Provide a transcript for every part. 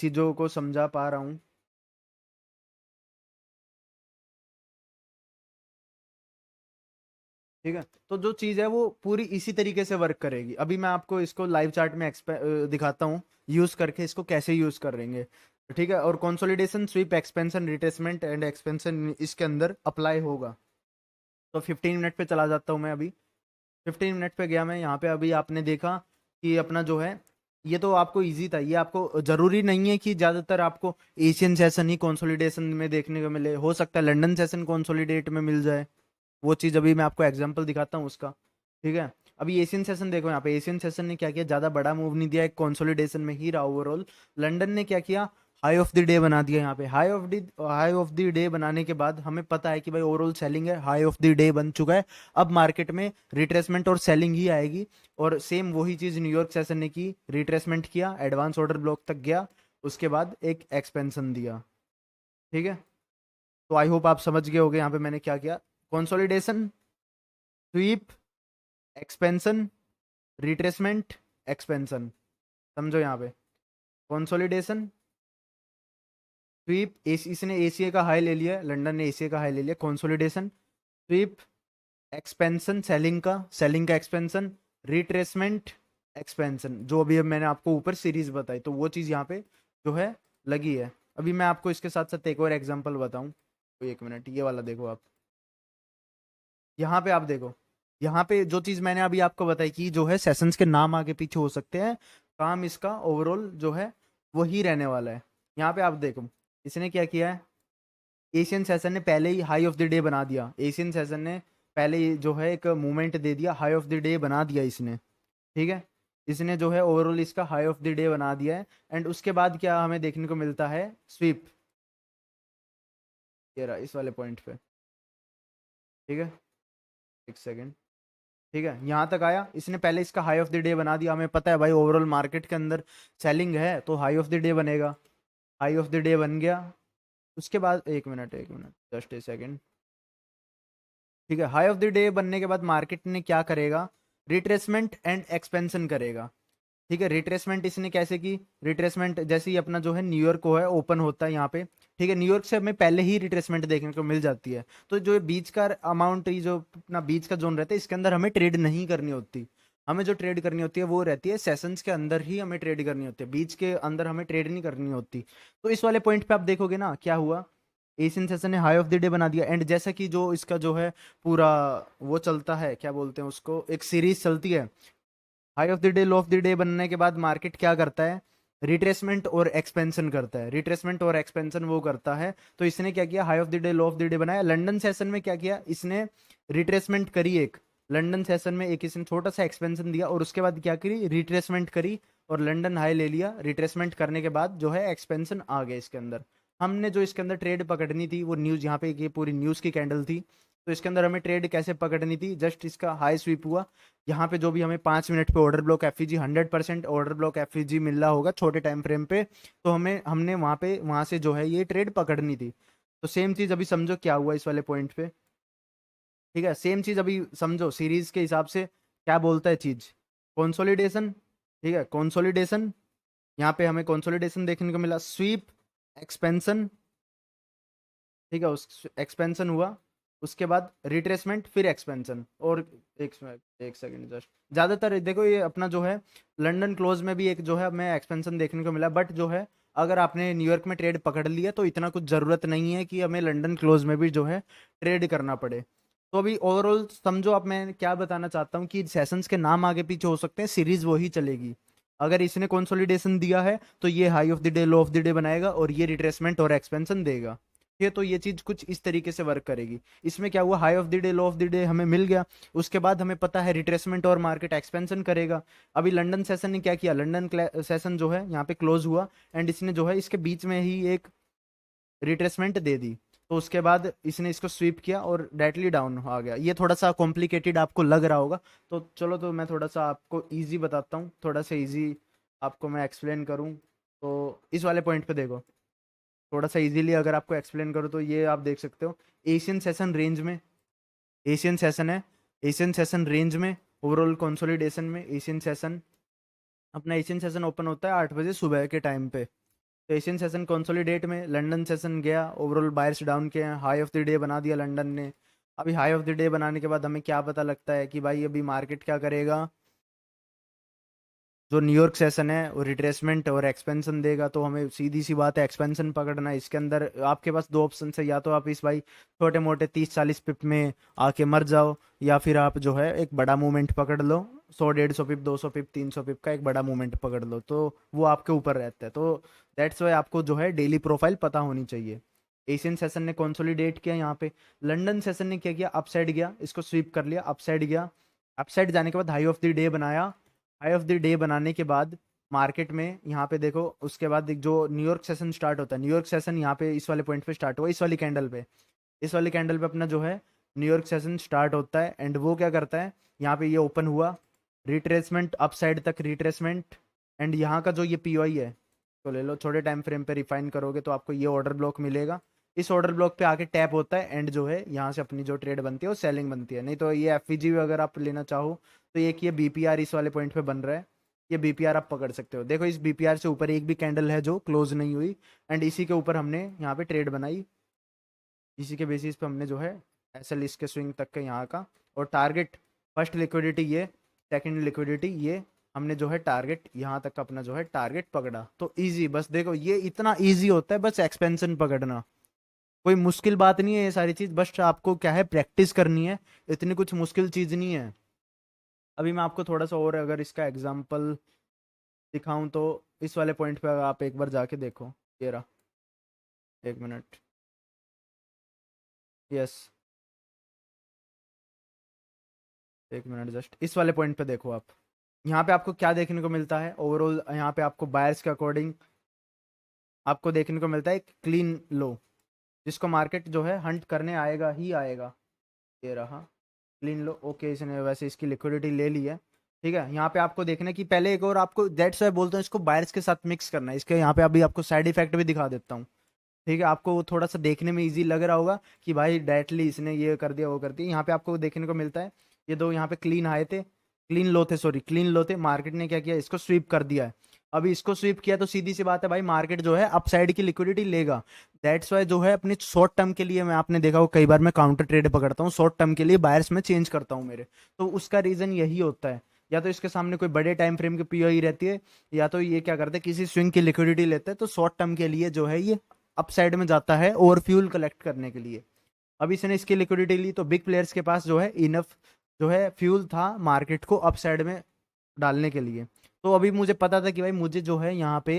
चीज़ों को समझा पा रहा हूँ। ठीक है, तो जो चीज़ है वो पूरी इसी तरीके से वर्क करेगी। अभी मैं आपको इसको लाइव चार्ट में दिखाता हूँ यूज़ करके इसको कैसे यूज़ करेंगे। ठीक है, और consolidation, sweep, expansion, retracement and expansion इसके अंदर अप्लाई होगा। तो 15 मिनट पे चला जाता हूँ मैं अभी। 15 मिनट पे गया मैं, यहाँ पे अभी आपने देखा कि अपना जो है ये तो आपको इजी था। ये आपको जरूरी नहीं है कि ज्यादातर आपको एशियन सेशन ही कंसोलिडेशन में देखने को मिले, हो सकता है लंदन सेशन कंसोलिडेट में मिल जाए। वो चीज़ अभी मैं आपको एग्जांपल दिखाता हूँ उसका। ठीक है, अभी एशियन सेशन देखो, यहाँ पे एशियन सेशन ने क्या किया, ज़्यादा बड़ा मूव नहीं दिया, एक कंसोलिडेशन में ही रहा ओवरऑल। लंदन ने क्या किया, हाई ऑफ द डे बना दिया। यहाँ पे हाई ऑफ द डे बनाने के बाद हमें पता है कि भाई ओवरऑल सेलिंग है, हाई ऑफ द डे बन चुका है। अब मार्केट में रिट्रेसमेंट और सेलिंग ही आएगी। और सेम वही चीज़ न्यूयॉर्क सेशन ने की, रिट्रेसमेंट किया, एडवांस ऑर्डर ब्लॉक तक गया, उसके बाद एक एक्सपेंशन दिया। ठीक है, तो आई होप आप समझ गए होगे यहाँ पे मैंने क्या किया। Consolidation, sweep, expansion, retracement, expansion. समझो यहाँ पे, कंसोलिडेशन, स्वीप, इसने एसीए का हाई ले लिया, लंदन ने एसीए का हाई ले लिया, कंसोलिडेशन, स्वीप, एक्सपेंशन, सेलिंग का एक्सपेंशन, रिट्रेसमेंट, एक्सपेंशन, जो अभी अब मैंने आपको ऊपर सीरीज बताई, तो वो चीज़ यहाँ पे जो है लगी है। अभी मैं आपको इसके साथ साथ एक और एग्जांपल बताऊं, तो 1 मिनट ये वाला देखो आप। यहाँ पे आप देखो, यहाँ पे जो चीज मैंने अभी आपको बताई कि जो है सेशंस के नाम आगे पीछे हो सकते हैं, काम इसका ओवरऑल जो है वही रहने वाला है। यहाँ पे आप देखो, इसने क्या किया है, एशियन सेशन ने पहले ही हाई ऑफ द डे बना दिया। एशियन सेशन ने पहले ही जो है एक मूवमेंट दे दिया, हाई ऑफ द डे बना दिया इसने। ठीक है, इसने जो है ओवरऑल इसका हाई ऑफ द डे बना दिया है। एंड उसके बाद क्या हमें देखने को मिलता है, स्वीप, ये रहा इस वाले पॉइंट पे। ठीक है, एक सेकेंड। ठीक है, यहाँ तक आया, इसने पहले इसका हाई ऑफ द डे बना दिया। हमें पता है भाई ओवरऑल मार्केट के अंदर सेलिंग है, तो हाई ऑफ द डे बनेगा। हाई ऑफ द डे बन गया, उसके बाद 1 मिनट जस्ट ए सेकेंड। ठीक है, हाई ऑफ द डे बनने के बाद मार्केट ने क्या करेगा, रिट्रेसमेंट एंड एक्सपेंशन करेगा। ठीक है, रिट्रेसमेंट इसने कैसे की, रिट्रेसमेंट जैसे ही अपना जो है न्यूयॉर्क को है ओपन होता है यहाँ पे। ठीक है, न्यूयॉर्क से हमें पहले ही रिट्रेसमेंट देखने को मिल जाती है। तो जो बीच का अमाउंट, ये जो अपना बीच का जोन रहता है, इसके अंदर हमें ट्रेड नहीं करनी होती। हमें जो ट्रेड करनी होती है वो रहती है सेशंस के अंदर ही हमें ट्रेड करनी होती है, बीच के अंदर हमें ट्रेड नहीं करनी होती। तो इस वाले पॉइंट पे आप देखोगे ना क्या हुआ, एशियन सेशन ने हाई ऑफ द डे बना दिया। एंड जैसा कि जो इसका जो है पूरा वो चलता है, क्या बोलते हैं उसको, एक सीरीज चलती है। High of the day, low of the day बनने के बाद मार्केट क्या करता है, रिट्रेसमेंट और एक्सपेंशन करता है। रिट्रेसमेंट और एक्सपेंशन वो करता है। तो इसने क्या किया, high of the day, low of the day बनाया। लंदन सेशन में क्या किया इसने, रिट्रेसमेंट करी एक, लंदन सेशन में एक इसने छोटा सा एक्सपेंशन दिया, और उसके बाद क्या करी, रिट्रेसमेंट करी और लंदन हाई ले लिया। रिट्रेसमेंट करने के बाद जो है एक्सपेंशन आ गया इसके अंदर। हमने जो इसके अंदर ट्रेड पकड़नी थी वो न्यूज, यहाँ पे ये पूरी न्यूज की कैंडल थी, तो इसके अंदर हमें ट्रेड कैसे पकड़नी थी, जस्ट इसका हाई स्वीप हुआ। यहाँ पे जो भी हमें 5 मिनट पे order block FEG, 100% order block FEG मिल रहा होगा छोटे टाइम फ्रेम पे, तो हमने वहां से जो है ये ट्रेड पकड़नी थी। तो सेम चीज अभी समझो क्या हुआ इस वाले पॉइंट पे। ठीक है, सेम चीज अभी समझो सीरीज के हिसाब से क्या बोलता है चीज, कंसोलिडेशन। ठीक है, कंसोलिडेशन, यहाँ पे हमें कंसोलिडेशन देखने को मिला, स्वीप, एक्सपेंशन। ठीक है, उस एक्सपेंशन हुआ, उसके बाद रिट्रेसमेंट, फिर एक्सपेंशन। और एक एक सेकंड जस्ट, ज्यादातर देखो ये अपना जो है लंदन क्लोज में भी एक जो है हमें एक्सपेंशन देखने को मिला। बट जो है अगर आपने न्यूयॉर्क में ट्रेड पकड़ लिया तो इतना कुछ जरूरत नहीं है कि हमें लंदन क्लोज में भी जो है ट्रेड करना पड़े। तो अभी ओवरऑल समझो, अब मैं क्या बताना चाहता हूँ कि सेशंस के नाम आगे पीछे हो सकते हैं, सीरीज वही चलेगी। अगर इसने कंसोलिडेशन दिया है तो ये high of the day, low of the day बनाएगा, और ये रिट्रेसमेंट और एक्सपेंशन देगा। ठीक है, तो ये चीज कुछ इस तरीके से वर्क करेगी। इसमें क्या हुआ, high of the day, low of the day हमें मिल गया, उसके बाद हमें पता है रिट्रेसमेंट और मार्केट एक्सपेंशन करेगा। अभी लंदन सेशन ने क्या किया, लंदन सेशन जो है यहाँ पे क्लोज हुआ, एंड इसने जो है इसके बीच में ही एक रिट्रेसमेंट दे दी। तो उसके बाद इसने इसको स्वीप किया और डायरेक्टली डाउन आ गया। ये थोड़ा सा कॉम्प्लिकेटेड आपको लग रहा होगा, तो चलो तो मैं थोड़ा सा आपको इजी बताता हूँ, थोड़ा सा इजी आपको मैं एक्सप्लेन करूँ। तो इस वाले पॉइंट पे देखो, थोड़ा सा इजीली अगर आपको एक्सप्लेन करूँ तो ये आप देख सकते हो, एशियन सेशन रेंज में, एशियन सेशन है, एशियन सेशन रेंज में, ओवरऑल कंसोलिडेशन में एशियन सेशन, अपना एशियन सेशन ओपन होता है 8 बजे सुबह के टाइम पे। तो एशियन सेशन कंसोलिडेट में लंदन सेशन गया, ओवरऑल बायर्स डाउन के हैं, हाई ऑफ द डे बना दिया लंदन ने। अभी हाई ऑफ द डे बनाने के बाद हमें क्या पता लगता है कि भाई अभी मार्केट क्या करेगा, जो न्यूयॉर्क सेशन है वो रिट्रेसमेंट और एक्सपेंशन देगा, तो हमें सीधी सी बात है एक्सपेंशन पकड़ना है। इसके अंदर आपके पास दो ऑप्शन है, या तो आप इस भाई छोटे मोटे 30-40 पिप में आके मर जाओ, या फिर आप जो है एक बड़ा मूवमेंट पकड़ लो, 100-150 पिप, 200 पिप, 300 पिप का एक बड़ा मूवमेंट पकड़ लो, तो वो आपके ऊपर रहता है। तो दैट्स वाई आपको जो है डेली प्रोफाइल पता होनी चाहिए। एशियन सेशन ने कंसोलिडेट किया यहाँ पे, लंदन सेशन ने क्या किया, अपसाइड गया, इसको स्वीप कर लिया, अपसाइड गया, अपसाइड जाने के बाद हाई ऑफ द डे बनाया, हाई ऑफ द डे बनाने के बाद मार्केट में यहाँ पे देखो, उसके बाद जो न्यूयॉर्क सेशन स्टार्ट होता है, न्यूयॉर्क सेशन यहाँ पे इस वाले पॉइंट पे स्टार्ट हुआ, इस वाली कैंडल पे, इस वाली कैंडल पे अपना जो है न्यूयॉर्क सेशन स्टार्ट होता है। एंड वो क्या करता है, यहाँ पे ये ओपन हुआ, रिट्रेसमेंट अपसाइड तक रिट्रेसमेंट, एंड यहाँ का जो ये पीओआई है, तो ले लो छोटे टाइम फ्रेम पे रिफाइन करोगे तो आपको ये ऑर्डर ब्लॉक मिलेगा, इस ऑर्डर ब्लॉक पे आके टैप होता है, एंड जो है यहाँ से अपनी जो ट्रेड बनती है वो सेलिंग बनती है। नहीं तो ये एफवीजी अगर आप लेना चाहो तो एक ये बीपीआर इस वाले पॉइंट पे बन रहा है, ये बीपीआर आप पकड़ सकते हो। देखो इस बीपीआर से ऊपर एक भी कैंडल है जो क्लोज नहीं हुई, एंड इसी के ऊपर हमने यहाँ पे ट्रेड बनाई, इसी के बेसिस पे हमने जो है एसएल इसके स्विंग तक के यहाँ का, और टारगेट फर्स्ट लिक्विडिटी ये, सेकंड लिक्विडिटी ये, हमने जो है टारगेट यहाँ तक का अपना जो है टारगेट पकड़ा। तो इजी, बस देखो ये इतना इजी होता है बस एक्सपेंशन पकड़ना, कोई मुश्किल बात नहीं है ये सारी चीज, बस आपको क्या है प्रैक्टिस करनी है, इतनी कुछ मुश्किल चीज नहीं है। अभी मैं आपको थोड़ा सा और अगर इसका एग्जांपल दिखाऊं तो इस वाले पॉइंट पे आप एक बार जाके देखो, ये रहा, एक मिनट, यस, एक मिनट, जस्ट इस वाले पॉइंट पे देखो आप, यहाँ पे आपको क्या देखने को मिलता है, ओवरऑल यहाँ पे आपको बायर्स के अकॉर्डिंग आपको देखने को मिलता है एक क्लीन लो, जिसको मार्केट जो है हंट करने आएगा ही आएगा, ये रहा क्लीन लो। ओके, इसने वैसे इसकी लिक्विडिटी ले ली है, ठीक है। यहाँ पे आपको देखना है कि पहले एक और आपको दैट्स वाई बोलते हैं इसको बायर्स के साथ मिक्स करना है, इसके यहाँ पे अभी आपको साइड इफेक्ट भी दिखा देता हूँ, ठीक है। आपको वो थोड़ा सा देखने में इजी लग रहा होगा कि भाई डायरेक्टली इसने ये कर दिया वो कर दिया, यहाँ पे आपको देखने को मिलता है ये दो यहाँ पे क्लीन आए थे, क्लीन लो थे, सॉरी क्लीन लो थे, मार्केट ने क्या किया इसको स्वीप कर दिया है। अभी इसको स्वीप किया तो सीधी सी बात है भाई मार्केट जो है अपसाइड की लिक्विडिटी लेगा, दैट्स वाई जो है अपनी शॉर्ट टर्म के लिए, मैं आपने देखा हो कई बार मैं काउंटर ट्रेड पकड़ता हूँ शॉर्ट टर्म के लिए, बायर्स में चेंज करता हूँ मेरे, तो उसका रीजन यही होता है, या तो इसके सामने कोई बड़े टाइम फ्रेम की पीओई रहती है, या तो ये क्या करते हैं किसी स्विंग की लिक्विडिटी लेते हैं, तो शॉर्ट टर्म के लिए जो है ये अपसाइड में जाता है और फ्यूल कलेक्ट करने के लिए। अब इसने इसकी लिक्विडिटी ली तो बिग प्लेयर्स के पास जो है इनफ जो है फ्यूल था मार्केट को अपसाइड में डालने के लिए। तो अभी मुझे पता था कि भाई मुझे जो है यहाँ पे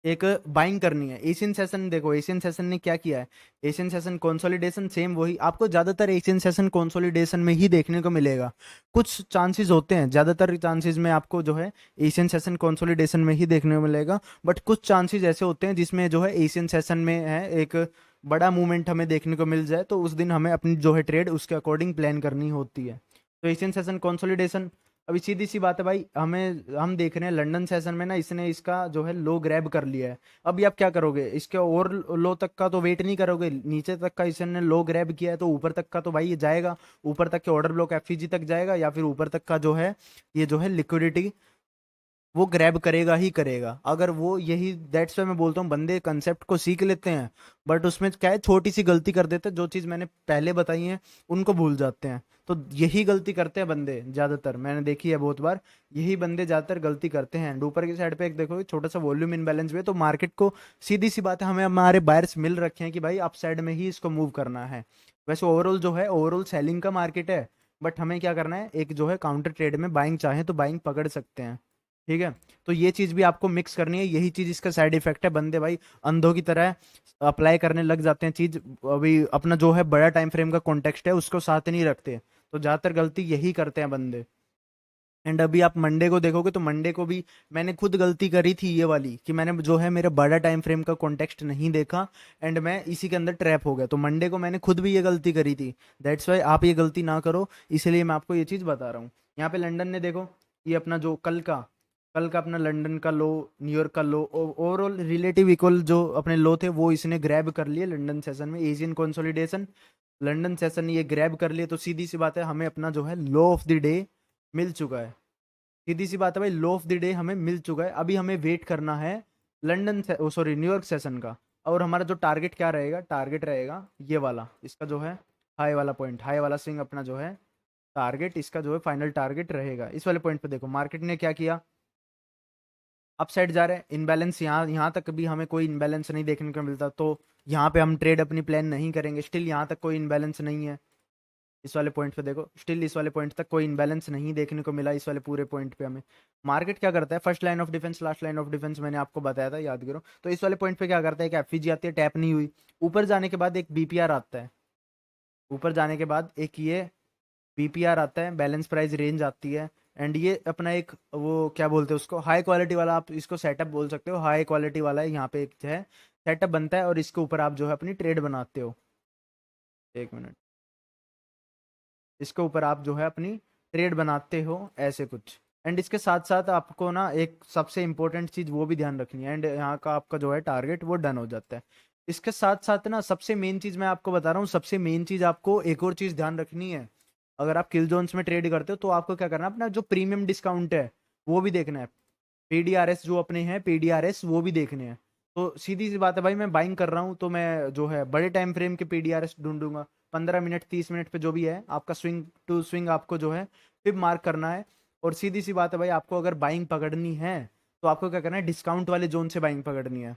एक बाइंग करनी है। एशियन सेशन देखो, एशियन सेशन ने क्या किया है, एशियन सेशन कंसोलिडेशन सेम वही, आपको ज्यादातर एशियन सेशन कंसोलिडेशन में ही देखने को मिलेगा, कुछ चांसेस होते हैं, ज्यादातर चांसेस में आपको जो है एशियन सेशन कंसोलिडेशन में ही देखने को मिलेगा, बट कुछ चांसेस ऐसे होते हैं जिसमें जो है एशियन सेशन में है एक बड़ा मूवमेंट हमें देखने को मिल जाए, तो उस दिन हमें अपनी जो है ट्रेड उसके अकॉर्डिंग प्लान करनी होती है। तो एशियन सेशन कंसोलिडेशन, अभी सीधी सी बात है भाई, हम देख रहे हैं लंदन सेशन में ना इसने इसका जो है लो ग्रैब कर लिया है, अभी आप क्या करोगे, इसके और लो तक का तो वेट नहीं करोगे, नीचे तक का इसने लो ग्रैब किया है तो ऊपर तक का तो भाई ये जाएगा, ऊपर तक के ऑर्डर ब्लॉक एफईजी तक जाएगा, या फिर ऊपर तक का जो है ये जो है लिक्विडिटी वो ग्रैब करेगा ही करेगा। अगर वो यही, दैट्स वाई मैं बोलता हूँ बंदे कंसेप्ट को सीख लेते हैं, बट उसमें क्या है छोटी सी गलती कर देते हैं, जो चीज़ मैंने पहले बताई है उनको भूल जाते हैं, तो यही गलती करते हैं बंदे ज़्यादातर, मैंने देखी है बहुत बार, यही बंदे ज़्यादातर गलती करते हैं। एंड ऊपर की साइड पे एक देखो छोटा सा वॉल्यूम इनबैलेंस भी है, तो मार्केट को सीधी सी बात है हमें हमारे बायर्स मिल रखे हैं कि भाई अप साइड में ही इसको मूव करना है। वैसे ओवरऑल जो है ओवरऑल सेलिंग का मार्केट है, बट हमें क्या करना है, एक जो है काउंटर ट्रेड में बाइंग चाहे तो बाइंग पकड़ सकते हैं, ठीक है। तो ये चीज भी आपको मिक्स करनी है, यही चीज इसका साइड इफेक्ट है, बंदे भाई अंधों की तरह अप्लाई करने लग जाते हैं चीज, अभी अपना जो है बड़ा टाइम फ्रेम का कॉन्टेक्स्ट है उसको साथ नहीं रखते, तो ज्यादातर गलती यही करते हैं बंदे। एंड अभी आप मंडे को देखोगे तो मंडे को भी मैंने खुद गलती करी थी ये वाली, कि मैंने जो है मेरे बड़ा टाइम फ्रेम का कॉन्टेक्स्ट नहीं देखा, एंड मैं इसी के अंदर ट्रैप हो गया, तो मंडे को मैंने खुद भी ये गलती करी थी, दैट्स वाई आप ये गलती ना करो, इसलिए मैं आपको ये चीज बता रहा हूँ। यहाँ पे लंदन ने देखो, ये अपना जो कल का अपना लंदन का लो, न्यूयॉर्क का लो, ओवरऑल रिलेटिव इक्वल जो अपने लो थे वो इसने ग्रैब कर लिए लंदन सेशन में, एशियन कंसोलिडेशन लंदन सेशन ने ये ग्रैब कर लिए, तो सीधी सी बात है हमें अपना जो है लो ऑफ द डे मिल चुका है, सीधी सी बात है भाई लो ऑफ द डे हमें मिल चुका है, अभी हमें वेट करना है लंदन से, ओ सॉरी, न्यूयॉर्क सेशन का। और हमारा जो टारगेट क्या रहेगा, टारगेट रहेगा ये वाला, इसका जो है हाई वाला पॉइंट, हाई वाला स्विंग अपना जो है टारगेट, इसका जो है फाइनल टारगेट रहेगा। इस वाले पॉइंट पे देखो मार्केट ने क्या किया, अप साइड जा रहे हैं, इनबैलेंस यहाँ यहाँ तक भी हमें कोई इनबैलेंस नहीं देखने को मिलता, तो यहाँ पे हम ट्रेड अपनी प्लान नहीं करेंगे। स्टिल यहाँ तक कोई इनबैलेंस नहीं है। इस वाले पॉइंट पे देखो, स्टिल इस वाले पॉइंट तक कोई इनबैलेंस नहीं देखने को मिला। इस वाले पूरे पॉइंट पे हमें मार्केट क्या करता है, first line of defence, last line of defence, मैंने आपको बताया था, याद करो। तो इस वाले पॉइंट पे क्या करता है कि एफवीजी आती है, टैप नहीं हुई, ऊपर जाने के बाद एक बीपीआर आता है, ऊपर जाने के बाद एक ये बीपीआर आता है, बैलेंस प्राइस रेंज आती है। एंड ये अपना एक वो क्या बोलते हैं उसको, हाई क्वालिटी वाला, आप इसको सेटअप बोल सकते हो, हाई क्वालिटी वाला है, यहाँ पे एक जो है सेटअप बनता है, और इसके ऊपर आप जो है अपनी ट्रेड बनाते हो। एक मिनट, इसके ऊपर आप जो है अपनी ट्रेड बनाते हो, ऐसे कुछ। एंड इसके साथ साथ आपको ना एक सबसे इंपॉर्टेंट चीज वो भी ध्यान रखनी है, एंड यहाँ का आपका जो है टारगेट वो डन हो जाता है। इसके साथ साथ ना सबसे मेन चीज मैं आपको बता रहा हूँ, सबसे मेन चीज आपको एक और चीज ध्यान रखनी है। अगर आप किल जोन्स में ट्रेड करते हो तो आपको क्या करना है, अपना जो प्रीमियम डिस्काउंट है वो भी देखना है। पीडीआरएस जो अपने हैं, पीडीआरएस वो भी देखने हैं। तो सीधी सी बात है भाई, मैं बाइंग कर रहा हूँ तो मैं जो है बड़े टाइम फ्रेम के पीडीआरएस ढूंढूंगा। 15 मिनट 30 मिनट पे जो भी है आपका स्विंग टू स्विंग आपको जो है फिर मार्क करना है। और सीधी सी बात है भाई, आपको अगर बाइंग पकड़नी है तो आपको क्या करना है, डिस्काउंट वाले जोन से बाइंग पकड़नी है।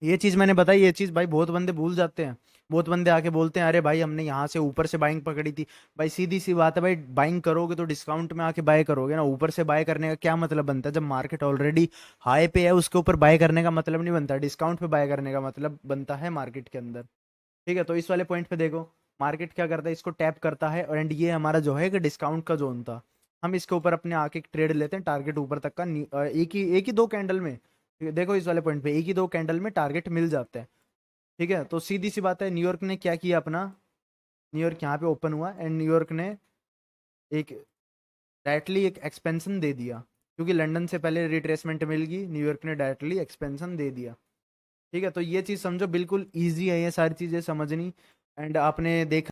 ये चीज मैंने बताई, ये चीज भाई बहुत बंदे भूल जाते हैं। बहुत बंदे आके बोलते हैं अरे भाई हमने यहाँ से ऊपर से बाइंग पकड़ी थी। भाई सीधी सी बात है भाई, बाइंग करोगे तो डिस्काउंट में आके बाय करोगे ना, ऊपर से बाय करने का क्या मतलब बनता है, जब मार्केट ऑलरेडी हाई पे है उसके ऊपर बाय करने का मतलब नहीं बनता, डिस्काउंट पे बाय करने का मतलब बनता है मार्केट के अंदर। ठीक है, तो इस वाले पॉइंट पे देखो मार्केट क्या करता है, इसको टैप करता है, और एंड ये हमारा जो है कि डिस्काउंट का जोन था। हम इसके ऊपर अपने आके ट्रेड लेते हैं टारगेट ऊपर तक का, एक ही दो कैंडल में। ठीक है, देखो इस वाले पॉइंट पे एक ही दो कैंडल में टारगेट मिल जाता है। ठीक है, तो सीधी सी बात है, न्यूयॉर्क ने क्या किया अपना, न्यूयॉर्क यहाँ पे ओपन हुआ एंड न्यूयॉर्क ने एक डायरेक्टली एक एक्सपेंशन दे दिया, क्योंकि लंदन से पहले रिट्रेसमेंट मिल गई, न्यूयॉर्क ने डायरेक्टली एक्सपेंशन दे दिया। ठीक है, तो ये चीज़ समझो, बिल्कुल ईजी है ये सारी चीज़ें समझनी। एंड आपने देखा